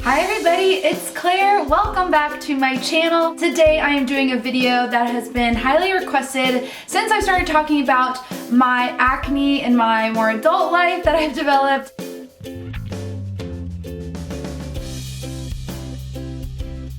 Hi everybody, it's Claire. Welcome back to my channel. Today I am doing a video that has been highly requested since I started talking about my acne and my more adult life that I've developed.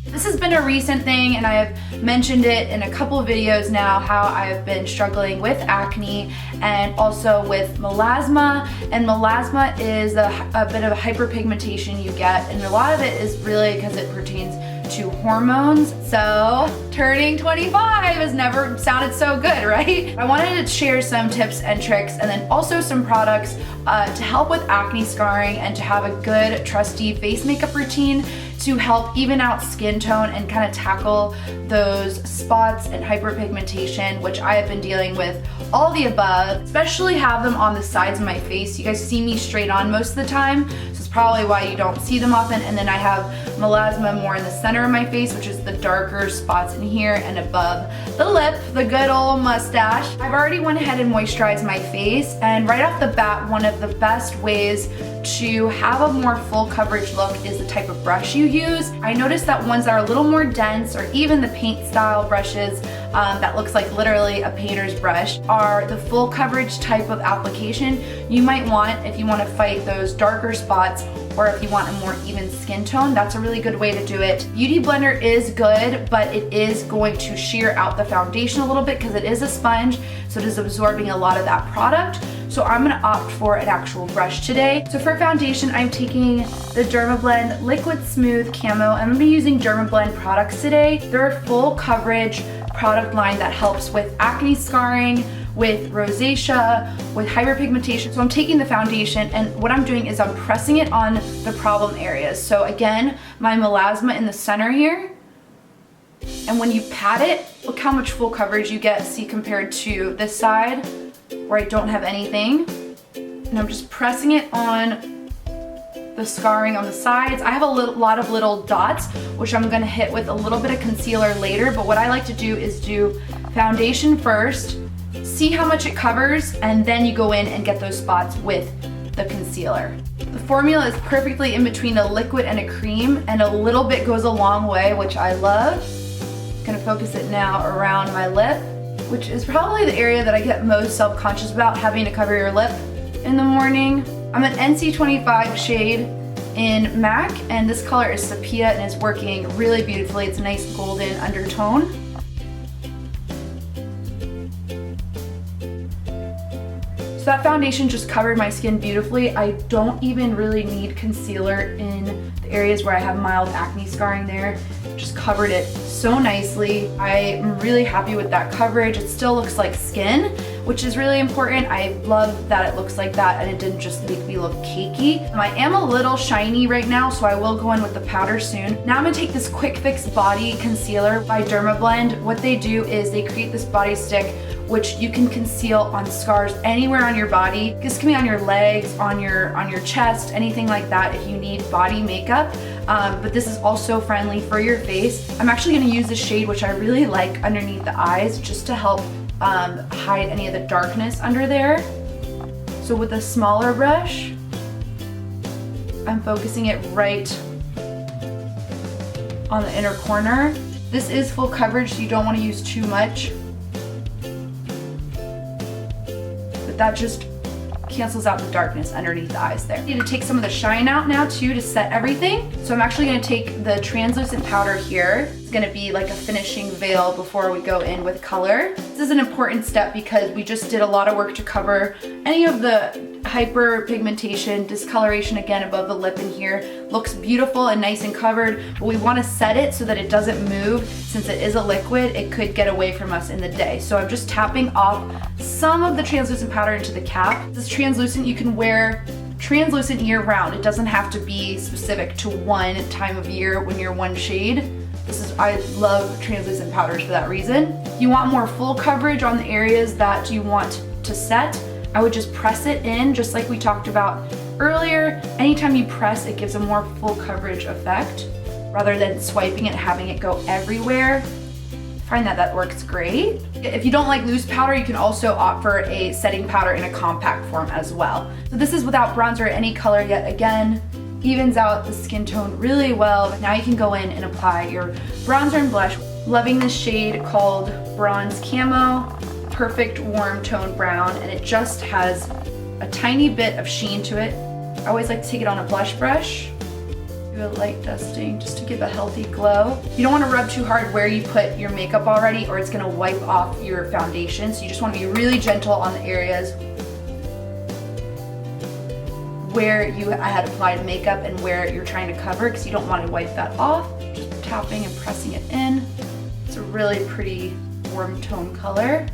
This has been a recent thing and I have mentioned it in a couple of videos now how I have been struggling with acne and also with melasma. And melasma is a bit of a hyperpigmentation you get, and a lot of it is really because it pertains to hormones. So turning 25 has never sounded so good, right? I wanted to share some tips and tricks and then also some products to help with acne scarring and to have a good trusty face makeup routine to help even out skin tone and kind of tackle those spots and hyperpigmentation, which I have been dealing with all the above, especially have them on the sides of my face. You guys see me straight on most of the time, so it's probably why you don't see them often. And then I have melasma more in the center of my face, which is the darker spots in here and above the lip, the good old mustache. I've already went ahead and moisturized my face, and right off the bat, one of the best ways to have a more full coverage look is the type of brush you use. I noticed that ones that are a little more dense, or even the paint style brushes that looks like literally a painter's brush, are the full coverage type of application you might want if you want to fight those darker spots, or if you want a more even skin tone. That's a really good way to do it. Beauty blender is good, but it is going to shear out the foundation a little bit because it is a sponge, so it is absorbing a lot of that product. So I'm gonna opt for an actual brush today. So for foundation, I'm taking the Dermablend Liquid Smooth Camo. I'm gonna be using Dermablend products today. They're a full coverage product line that helps with acne scarring, with rosacea, with hyperpigmentation. So I'm taking the foundation and what I'm doing is I'm pressing it on the problem areas. So again, my melasma in the center here. And when you pat it, look how much full coverage you get, see, compared to this side where I don't have anything. And I'm just pressing it on the scarring on the sides. I have a lot of little dots, which I'm gonna hit with a little bit of concealer later, but what I like to do is do foundation first, see how much it covers, and then you go in and get those spots with the concealer. The formula is perfectly in between a liquid and a cream, and a little bit goes a long way, which I love. I'm gonna focus it now around my lip, which is probably the area that I get most self-conscious about, having to cover your lip in the morning. I'm an NC25 shade in MAC, and this color is Sepia and is working really beautifully. It's a nice golden undertone. So that foundation just covered my skin beautifully. I don't even really need concealer in the areas where I have mild acne scarring there. Just covered it so nicely. I'm really happy with that coverage. It still looks like skin, which is really important. I love that it looks like that and it didn't just make me look cakey. I am a little shiny right now, so I will go in with the powder soon. Now I'm gonna take this Quick Fix Body Concealer by Dermablend. What they do is they create this body stick which you can conceal on scars anywhere on your body. This can be on your legs, on your chest, anything like that if you need body makeup. But this is also friendly for your face. I'm actually gonna use this shade, which I really like, underneath the eyes, just to help hide any of the darkness under there. So with a smaller brush, I'm focusing it right on the inner corner. This is full coverage, so you don't want to use too much. But that just cancels out the darkness underneath the eyes there. I need to take some of the shine out now too to set everything. So I'm actually going to take the translucent powder here. It's going to be like a finishing veil before we go in with color. This is an important step because we just did a lot of work to cover any of the hyperpigmentation, discoloration again above the lip in here. Looks beautiful and nice and covered, but we want to set it so that it doesn't move. Since it is a liquid, it could get away from us in the day. So I'm just tapping off some of the translucent powder into the cap. This is translucent. You can wear translucent year round. It doesn't have to be specific to one time of year when you're one shade. I love translucent powders for that reason. If you want more full coverage on the areas that you want to set, I would just press it in just like we talked about earlier. Anytime you press, it gives a more full coverage effect rather than swiping it, having it go everywhere. I find that works great. If you don't like loose powder, you can also opt for a setting powder in a compact form as well. So this is without bronzer or any color yet again. evens out the skin tone really well. Now you can go in and apply your bronzer and blush. Loving this shade called Bronze Camo, perfect warm tone brown, and it just has a tiny bit of sheen to it. I always like to take it on a blush brush, do a light dusting just to give a healthy glow. You don't want to rub too hard where you put your makeup already, or it's going to wipe off your foundation, so you just want to be really gentle on the areas where you had applied makeup and where you're trying to cover, because you don't want to wipe that off. Just tapping and pressing it in. It's a really pretty warm tone color.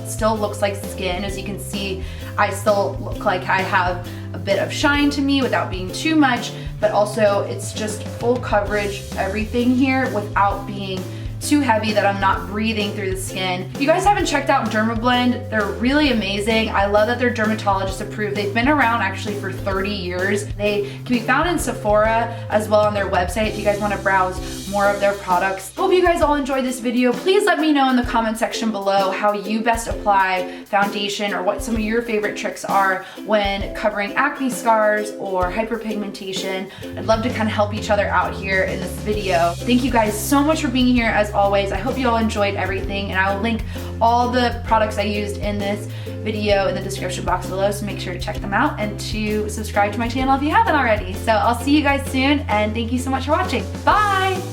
Still looks like skin. As you can see, I still look like I have a bit of shine to me without being too much, but also it's just full coverage, everything here, without being too heavy that I'm not breathing through the skin. If you guys haven't checked out Dermablend, they're really amazing. I love that they're dermatologist approved. They've been around actually for 30 years. They can be found in Sephora as well on their website if you guys want to browse more of their products. Hope you guys all enjoyed this video. Please let me know in the comment section below how you best apply foundation, or what some of your favorite tricks are when covering acne scars or hyperpigmentation. I'd love to kind of help each other out here in this video. Thank you guys so much for being here as always. I hope you all enjoyed everything, and I will link all the products I used in this video in the description box below, so make sure to check them out and to subscribe to my channel if you haven't already. So I'll see you guys soon, and thank you so much for watching. Bye!